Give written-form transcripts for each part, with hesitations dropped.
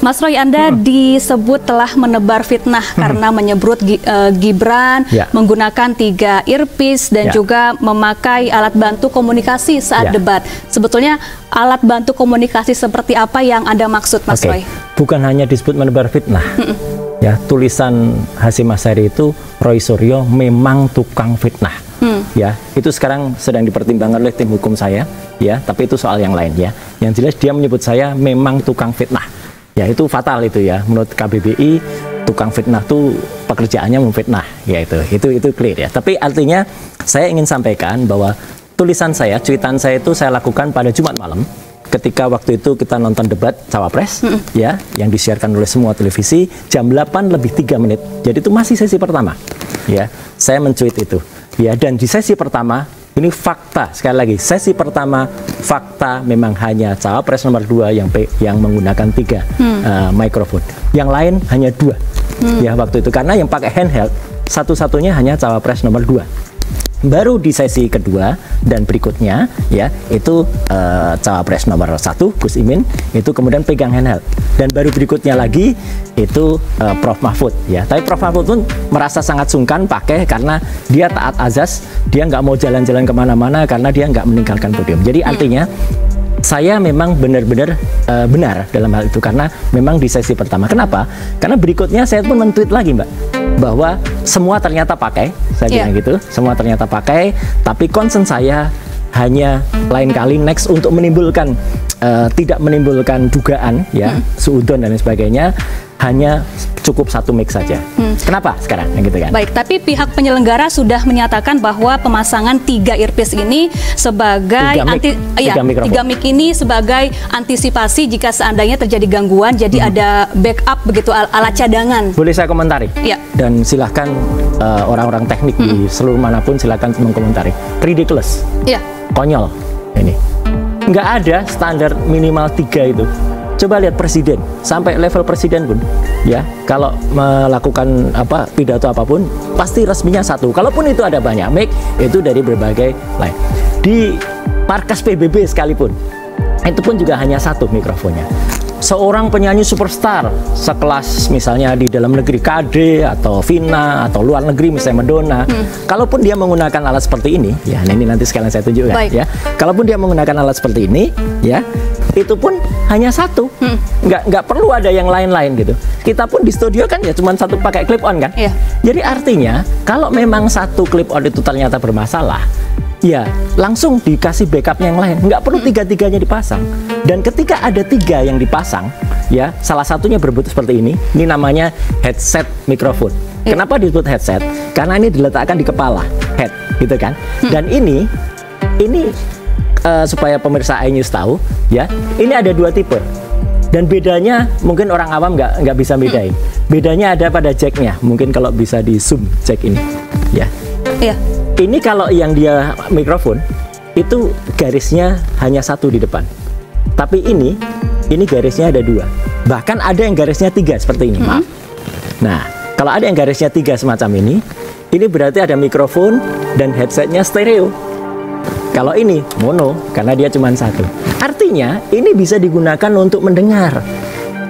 Mas Roy, Anda disebut telah menebar fitnah karena menyebut Gibran menggunakan 3 earpiece dan juga memakai alat bantu komunikasi saat debat. Sebetulnya alat bantu komunikasi seperti apa yang Anda maksud, Mas Roy? Bukan hanya disebut menebar fitnah. Ya, tulisan Hasyim Asyari itu Roy Suryo memang tukang fitnah. Ya, itu sekarang sedang dipertimbangkan oleh tim hukum saya. Ya, tapi itu soal yang lain ya. Yang jelas dia menyebut saya memang tukang fitnah. Ya, itu fatal itu ya. Menurut KBBI, tukang fitnah itu pekerjaannya memfitnah. Ya, itu clear ya. Tapi artinya saya ingin sampaikan bahwa tulisan saya, cuitan saya itu saya lakukan pada Jumat malam. Ketika waktu itu kita nonton debat Cawapres, ya, yang disiarkan oleh semua televisi jam 8:03. Jadi itu masih sesi pertama. Ya, saya mencuit itu. Ya, dan di sesi pertama ini fakta, sekali lagi, sesi pertama fakta memang hanya Cawapres nomor 2 yang menggunakan 3 mikrofon. Yang lain hanya 2. Ya, waktu itu karena yang pakai handheld satu-satunya hanya Cawapres nomor 2. Baru di sesi kedua dan berikutnya ya itu Cawapres nomor 1 Gus Imin itu kemudian pegang handheld, dan baru berikutnya lagi itu Prof Mahfud ya. Tapi Prof Mahfud pun merasa sangat sungkan pakai karena dia taat azas, dia nggak mau jalan-jalan kemana-mana karena dia nggak meninggalkan podium. Jadi artinya saya memang benar-benar benar dalam hal itu karena memang di sesi pertama. Kenapa? Karena berikutnya saya pun men-tweet lagi, Mbak, bahwa semua ternyata pakai, saya bilang gitu, semua ternyata pakai, tapi concern saya hanya lain kali next untuk menimbulkan tidak menimbulkan dugaan ya, suudon dan lain sebagainya, hanya cukup 1 mic saja. Kenapa sekarang gitu kan? Baik, tapi pihak penyelenggara sudah menyatakan bahwa pemasangan 3 earpiece ini sebagai 3 mic ini sebagai antisipasi jika seandainya terjadi gangguan, jadi ada backup begitu, alat cadangan. Boleh saya komentari? Ya. Dan silahkan orang-orang teknik di seluruh manapun silahkan mengkomentari. Ridiculous. Ya. Konyol ini. Nggak ada standar minimal 3 itu. Coba lihat presiden, sampai level presiden pun ya, kalau melakukan pidato apapun pasti resminya 1. Kalaupun itu ada banyak mic, itu dari berbagai lain. Di markas PBB sekalipun itu pun juga hanya 1 mikrofonnya. Seorang penyanyi superstar sekelas misalnya di dalam negeri KD atau Vina atau luar negeri misalnya Madonna, kalaupun dia menggunakan alat seperti ini ya, ini nanti sekalian saya tunjukkan ya. Kalaupun dia menggunakan alat seperti ini ya, itu pun hanya 1, nggak perlu ada yang lain-lain gitu. Kita pun di studio kan ya cuma 1 pakai clip on kan. Jadi artinya kalau memang 1 clip on itu ternyata bermasalah, ya langsung dikasih backup yang lain, nggak perlu 3-3-nya dipasang. Dan ketika ada 3 yang dipasang ya, salah satunya berbentuk seperti ini namanya headset mikrofon. Kenapa disebut headset? Karena ini diletakkan di kepala, head gitu kan. Dan ini supaya pemirsa iNews tahu ya, ini ada 2 tipe. Dan bedanya mungkin orang awam nggak bisa bedain. Bedanya ada pada jacknya. Mungkin kalau bisa di zoom jack ini ya. Ini kalau yang dia mikrofon itu garisnya hanya 1 di depan. Tapi ini garisnya ada 2. Bahkan ada yang garisnya 3 seperti ini. Maaf. Nah, kalau ada yang garisnya 3 semacam ini berarti ada mikrofon dan headsetnya stereo. Kalau ini mono karena dia cuma 1. Artinya ini bisa digunakan untuk mendengar.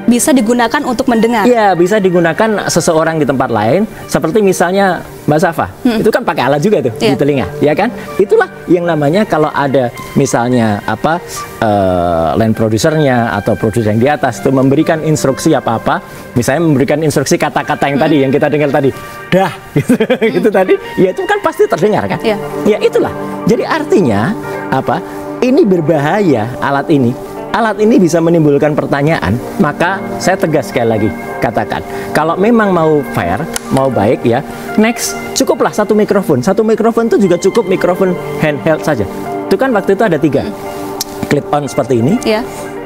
Bisa digunakan untuk mendengar? Iya, bisa digunakan seseorang di tempat lain. Seperti misalnya Mbak Safa, itu kan pakai alat juga tuh di telinga, ya kan? Itulah yang namanya kalau ada misalnya line produsernya atau produser yang di atas itu memberikan instruksi apa-apa, misalnya memberikan instruksi kata-kata yang tadi, yang kita dengar tadi, dah, gitu tadi, ya itu kan pasti terdengar kan? Ya itulah. Jadi artinya ini berbahaya alat ini. Alat ini bisa menimbulkan pertanyaan, maka saya tegas sekali lagi katakan, kalau memang mau fair, mau baik ya, next cukuplah 1 mikrofon. 1 mikrofon itu juga cukup mikrofon handheld saja. Itu kan waktu itu ada 3 clip on seperti ini.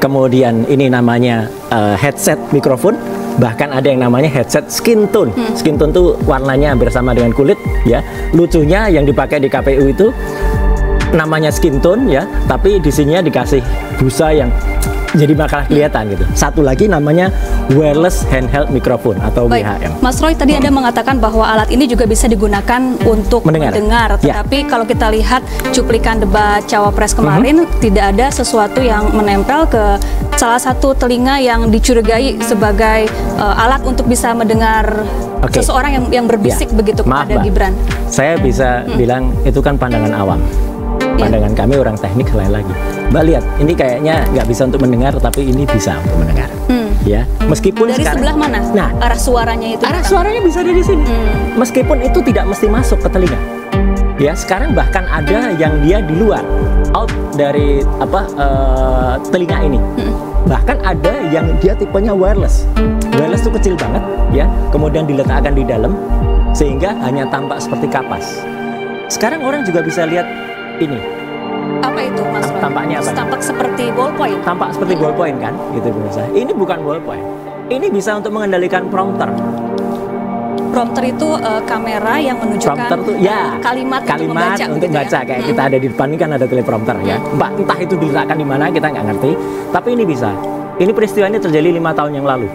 Kemudian ini namanya headset mikrofon, bahkan ada yang namanya headset skin tone. Skin tone itu warnanya hampir sama dengan kulit ya. Lucunya yang dipakai di KPU itu namanya skin tone ya, tapi di sininya dikasih busa yang jadi bakal kelihatan gitu. Satu lagi namanya wireless handheld microphone atau WHM. Mas Roy, tadi Anda mengatakan bahwa alat ini juga bisa digunakan untuk mendengar. Tetapi kalau kita lihat cuplikan debat Cawapres kemarin, tidak ada sesuatu yang menempel ke salah satu telinga yang dicurigai sebagai alat untuk bisa mendengar seseorang yang berbisik begitu kepada Gibran. Saya bisa bilang itu kan pandangan awam. Pandangan kami orang teknik lain lagi. Mbak lihat, ini kayaknya nggak bisa untuk mendengar, tapi ini bisa untuk mendengar. Ya, meskipun dari sekarang, sebelah mana? Nah, arah suaranya itu. Arah suaranya bisa dari sini. Meskipun itu tidak mesti masuk ke telinga. Ya, sekarang bahkan ada yang dia di luar, out dari telinga ini. Bahkan ada yang dia tipenya wireless. Wireless itu kecil banget, ya. Kemudian diletakkan di dalam sehingga hanya tampak seperti kapas. Sekarang orang juga bisa lihat ini. Apa itu, Mas Roy? Tampaknya apa? Tampak seperti ballpoint. Tampak seperti ballpoint kan, gitu pemirsa. Ini bukan ballpoint. Ini bisa untuk mengendalikan prompter. Prompter itu kamera yang menunjukkan kalimat untuk membaca. Kayak kita ada di depan ini kan ada teleprompter ya. Entah itu diletakkan di mana kita nggak ngerti. Tapi ini bisa. Ini peristiwa ini terjadi 5 tahun yang lalu.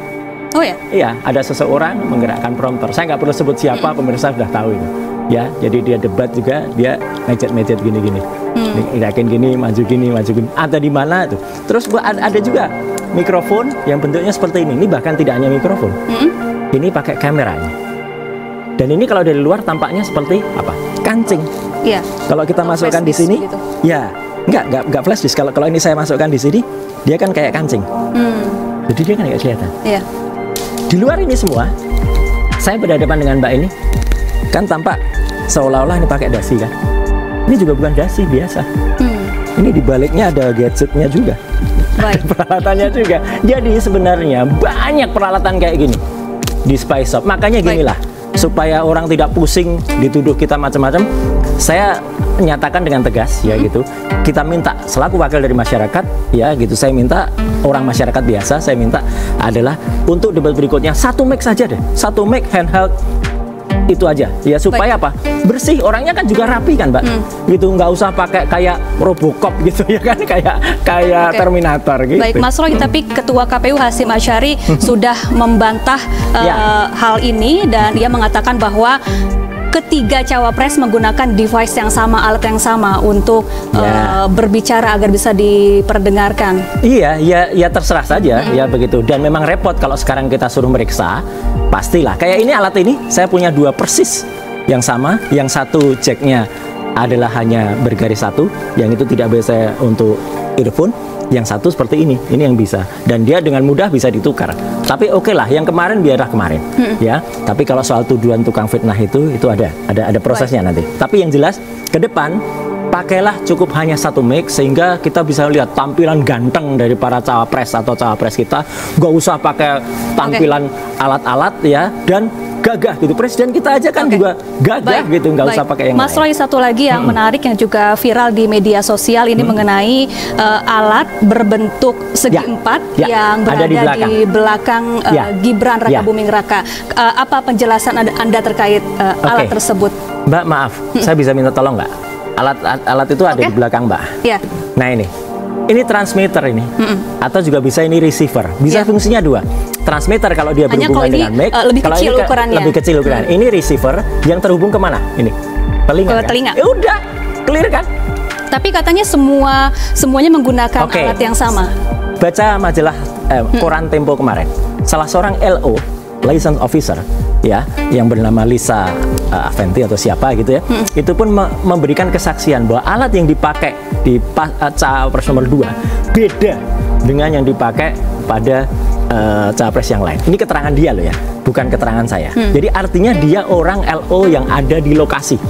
Oh ya? Iya, ada seseorang menggerakkan prompter. Saya nggak perlu sebut siapa, pemirsa sudah tahu itu. Ya, jadi dia debat juga, dia mejet gini-gini, yakin gini, maju gini. Ada di mana tuh? Terus ada juga mikrofon yang bentuknya seperti ini. Ini bahkan tidak hanya mikrofon, ini pakai kameranya. Dan ini kalau dari luar tampaknya seperti apa? Kancing. Iya. Kalau kita masukkan di sini, gitu. Ya, nggak flash disk. Kalau ini saya masukkan di sini, dia kan kayak kancing. Jadi dia kan nggak kelihatan. Iya. Di luar ini semua, saya berhadapan dengan Mbak ini. Kan tampak seolah-olah ini pakai dasi kan. Ini juga bukan dasi biasa. Ini di baliknya ada gadgetnya juga. Ada peralatannya juga. Jadi sebenarnya banyak peralatan kayak gini di Spice Shop. Makanya ginilah, supaya orang tidak pusing dituduh kita macam-macam, saya nyatakan dengan tegas ya gitu. Kita minta selaku wakil dari masyarakat ya gitu, saya minta orang masyarakat biasa, saya minta adalah untuk debat berikutnya 1 mic saja deh. 1 mic handheld itu aja ya, supaya apa, bersih, orangnya kan juga rapi kan Mbak, gitu, nggak usah pakai kayak Robocop gitu ya kan, kayak Terminator gitu. Baik Mas Roy, tapi Ketua KPU Hasyim Asyari sudah membantah hal ini dan ia mengatakan bahwa ketiga cawapres menggunakan device yang sama, alat yang sama untuk berbicara agar bisa diperdengarkan. Iya, ya terserah saja ya begitu. Dan memang repot kalau sekarang kita suruh meriksa, pastilah. Kayak ini alat ini, saya punya 2 persis yang sama. Yang satu jacknya adalah hanya bergaris 1, yang itu tidak bisa untuk earphone. Yang satu seperti ini yang bisa, dan dia dengan mudah bisa ditukar. Tapi oke lah, yang kemarin biarlah kemarin, ya. Tapi kalau soal tuduhan tukang fitnah itu ada prosesnya nanti. Tapi yang jelas ke depan pakailah cukup hanya 1 mic sehingga kita bisa lihat tampilan ganteng dari para cawapres atau cawapres kita. Gak usah pakai tampilan alat-alat ya, dan gagah gitu. Presiden kita aja kan juga gagah gitu, nggak usah pakai yang Mas Roy, satu lagi yang menarik yang juga viral di media sosial ini mengenai alat berbentuk segi 4 yang berada di belakang Gibran Raka Buming Raka. Apa penjelasan Anda terkait alat tersebut? Mbak, maaf, saya bisa minta tolong nggak? Alat itu ada di belakang Mbak. Nah ini transmitter ini, atau juga bisa ini receiver. Bisa fungsinya 2. Transmitter kalau dia berhubungan dengan mic, lebih kecil ukurannya. Lebih kecil ukuran. Ini receiver yang terhubung kemana? Ini telinga. Telinga. Ya udah, clear kan? Tapi katanya semuanya menggunakan alat yang sama. Baca majalah koran Tempo kemarin. Salah seorang LO, license officer, ya, yang bernama Lisa Aventi atau siapa gitu ya, itu pun memberikan kesaksian bahwa alat yang dipakai di Cawapres nomor 2 beda dengan yang dipakai pada Cawapres yang lain. Ini keterangan dia loh ya, bukan keterangan saya. Jadi artinya dia orang LO yang ada di lokasi.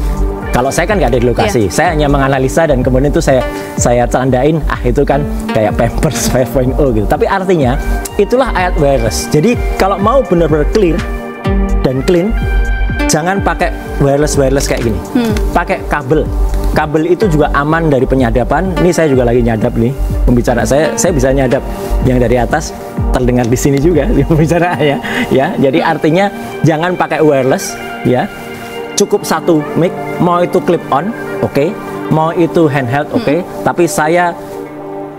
Kalau saya kan nggak ada di lokasi, saya hanya menganalisa dan kemudian itu saya candain, itu kan kayak Pampers 5.0 gitu. Tapi artinya itulah ayat wireless. Jadi kalau mau benar-benar clear dan clean, jangan pakai wireless kayak gini. Pakai kabel. Kabel itu juga aman dari penyadapan. Ini saya juga lagi nyadap nih, pembicara saya bisa nyadap yang dari atas terdengar di sini juga di pembicara ya. Jadi artinya jangan pakai wireless ya. Cukup 1 mic, mau itu clip on, oke. Mau itu handheld, oke. Tapi saya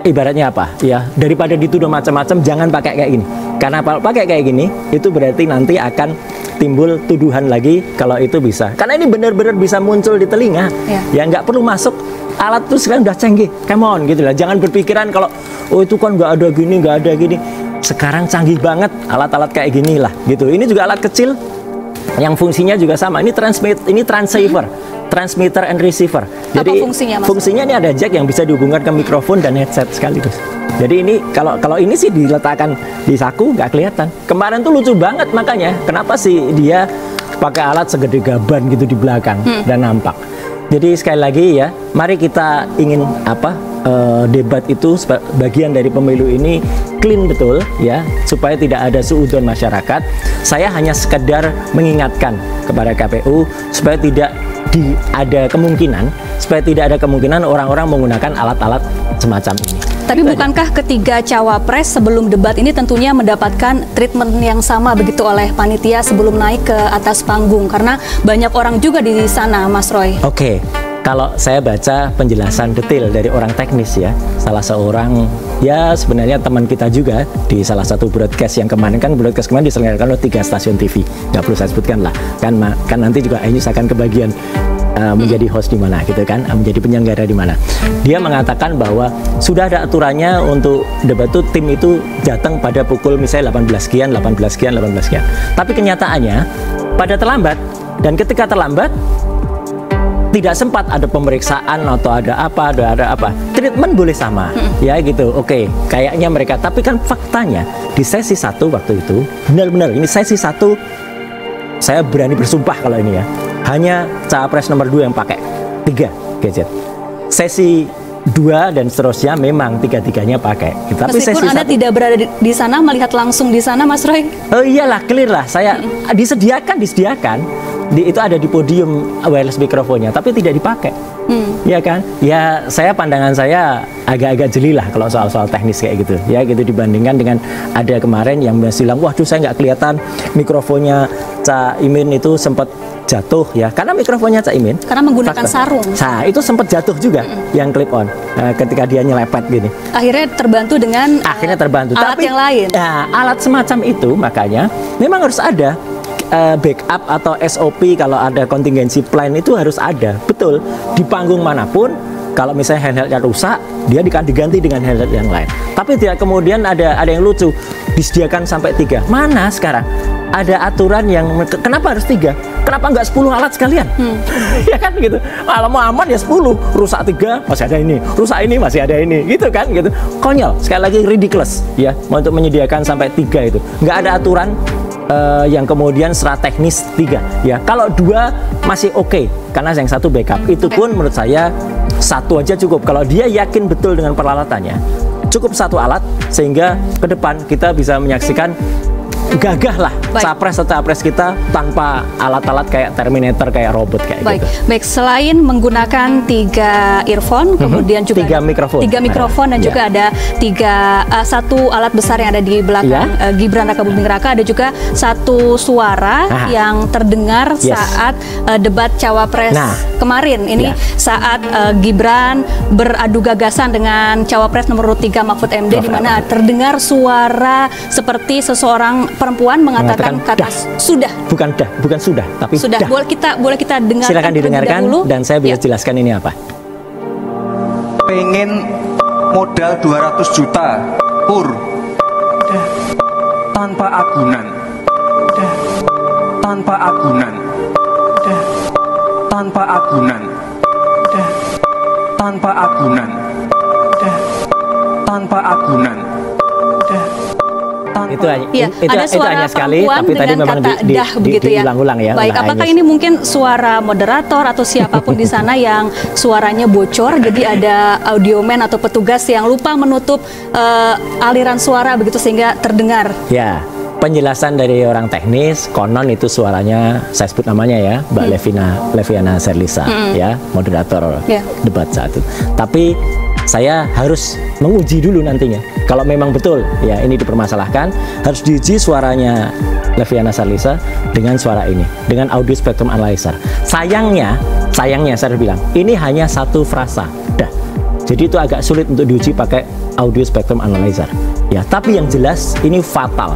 ibaratnya apa ya, daripada dituduh macam-macam jangan pakai kayak gini, karena kalau pakai kayak gini itu berarti nanti akan timbul tuduhan lagi kalau itu bisa, karena ini benar-benar bisa muncul di telinga ya nggak perlu masuk. Alat tuh sekarang udah canggih, come on gitu lah, jangan berpikiran kalau oh itu kan nggak ada gini, nggak ada gini. Sekarang canggih banget alat-alat kayak gini lah gitu. Ini juga alat kecil yang fungsinya juga sama, ini transceiver, transmitter and receiver. Jadi apa fungsinya, Mas? Fungsinya ini ada jack yang bisa dihubungkan ke mikrofon dan headset sekaligus. Jadi ini kalau ini sih diletakkan di saku nggak kelihatan. Kemarin tuh lucu banget, makanya kenapa sih dia pakai alat segede gaban gitu di belakang dan nampak. Jadi sekali lagi ya, mari kita ingin debat itu bagian dari pemilu ini clean betul ya, supaya tidak ada suudzon masyarakat. Saya hanya sekedar mengingatkan kepada KPU supaya tidak ada kemungkinan orang-orang menggunakan alat-alat semacam ini. Tapi bukankah ketiga cawapres sebelum debat ini tentunya mendapatkan treatment yang sama begitu oleh panitia sebelum naik ke atas panggung? Karena banyak orang juga di sana, Mas Roy. Oke, kalau saya baca penjelasan detail dari orang teknis ya, salah seorang ya sebenarnya teman kita juga di salah satu broadcast yang kemarin diselenggarakan oleh 3 stasiun TV, nggak perlu saya sebutkan lah, kan nanti juga Ainus akan kebagian menjadi host di mana gitu kan, menjadi penyelenggara di mana. Dia mengatakan bahwa sudah ada aturannya untuk debat itu, tim itu datang pada pukul misalnya 18 sekian. Tapi kenyataannya pada terlambat, dan ketika terlambat tidak sempat ada pemeriksaan atau ada apa. Treatment boleh sama ya gitu. Oke, kayaknya mereka, tapi kan faktanya di sesi 1 waktu itu benar-benar ini sesi 1, saya berani bersumpah kalau ini ya, hanya cawapres nomor 2 yang pakai 3 gadget. Sesi 2 dan seterusnya memang 3-3-nya pakai. Tapi meskipun Anda tidak berada di sana, melihat langsung di sana, Mas Roy? Oh iyalah, clear lah. Saya disediakan. Itu ada di podium wireless mikrofonnya, tapi tidak dipakai. Ya kan? Ya pandangan saya agak-agak jeli lah kalau soal teknis kayak gitu. Ya gitu, dibandingkan dengan ada kemarin yang bilang, waduh saya nggak kelihatan mikrofonnya Cak Imin itu sempat jatuh ya, karena mikrofonnya Cak Imin karena menggunakan sarung. Nah, itu sempat jatuh juga yang clip on ketika dia nyelepet gini. Akhirnya terbantu dengan alat tapi, yang lain. Ya, alat semacam itu makanya memang harus ada backup atau SOP. Kalau ada contingency plan itu harus ada. Betul, di panggung manapun kalau misalnya handheldnya rusak, dia diganti dengan handheld yang lain. Tapi tidak kemudian ada yang lucu, disediakan sampai 3. Mana sekarang ada aturan yang kenapa harus 3? Kenapa nggak 10 alat sekalian? Ya kan gitu. Kalau mau aman ya 10, rusak 3 masih ada ini, rusak ini masih ada ini, gitu kan gitu. Konyol, sekali lagi ridiculous ya untuk menyediakan sampai 3 itu. Nggak ada aturan yang kemudian secara teknis 3 ya. Kalau 2 masih oke, karena yang 1 backup. Itu pun menurut saya 1 aja cukup. Kalau dia yakin betul dengan peralatannya, cukup 1 alat sehingga ke depan kita bisa menyaksikan gagah lah capres atau capres kita tanpa alat-alat kayak Terminator, kayak robot kayak gitu. Baik, selain menggunakan 3 earphone, kemudian juga 3 mikrofon dan juga ada 1 alat besar yang ada di belakang Gibran Rakabuming Raka, ada juga 1 suara yang terdengar saat debat cawapres kemarin. Ini saat Gibran beradu gagasan dengan cawapres nomor 3 Mahfud MD, di mana terdengar suara seperti seseorang perempuan mengatakan kata sudah. Bukan sudah, tapi sudah. Boleh kita dengarkan. Silakan didengarkan dan saya bisa jelaskan ini apa. Pengen modal 200 juta pur. Tanpa agunan. Tanpa agunan. Tanpa agunan. Tanpa agunan. Tanpa agunan. Itu hanya sekali, tapi tadi memang diulang-ulang ya. Baik, apakah ini mungkin suara moderator atau siapapun di sana yang suaranya bocor, jadi ada audioman atau petugas yang lupa menutup aliran suara begitu sehingga terdengar? Ya, penjelasan dari orang teknis, konon itu suaranya, saya sebut namanya ya, Mbak Leviana Serlisa, ya, moderator debat saat itu. Tapi saya harus menguji dulu nantinya. Kalau memang betul ya ini dipermasalahkan, harus diuji suaranya Leviana Serlisa dengan suara ini, dengan audio spectrum analyzer. Sayangnya saya harus bilang, ini hanya 1 frasa. Dah. Jadi itu agak sulit untuk diuji pakai audio spectrum analyzer. Ya, tapi yang jelas ini fatal.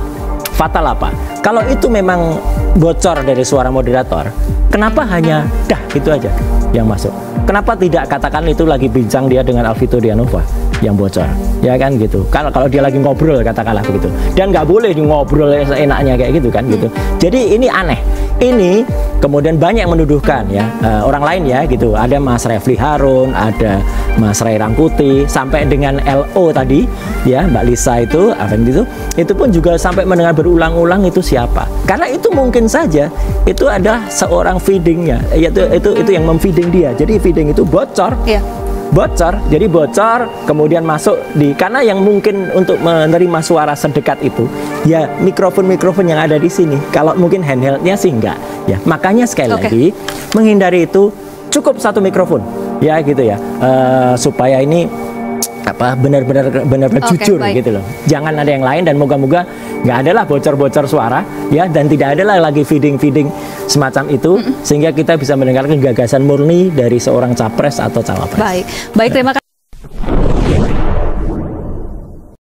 Fatal apa? Kalau itu memang bocor dari suara moderator, kenapa hanya itu aja yang masuk? Kenapa tidak katakan itu lagi bincang dia dengan Alvito Dianova yang bocor, ya kan gitu. Kalau dia lagi ngobrol katakanlah begitu, dan nggak boleh ngobrol enaknya kayak gitu kan gitu. Jadi ini aneh. Ini kemudian banyak yang menuduhkan ya orang lain ya gitu. Ada Mas Refli Harun, ada Mas Ray Rangkuti, sampai dengan LO tadi ya Mbak Lisa itu pun juga sampai mendengar berulang-ulang itu siapa. Karena itu mungkin saja itu adalah seorang feedingnya, itu yang memfeeding dia. Jadi feeding itu bocor. Yeah. Bocor, jadi bocor kemudian masuk karena yang mungkin untuk menerima suara sedekat itu ya mikrofon-mikrofon yang ada di sini. Kalau mungkin handheldnya sih enggak ya. Makanya sekali lagi menghindari itu cukup satu mikrofon ya gitu ya, supaya ini benar-benar jujur gitu loh. Jangan ada yang lain, dan moga-moga nggak ada lah bocor-bocor suara ya, dan tidak ada lah lagi feeding semacam itu, sehingga kita bisa mendengarkan gagasan murni dari seorang capres atau cawapres. Baik, terima kasih.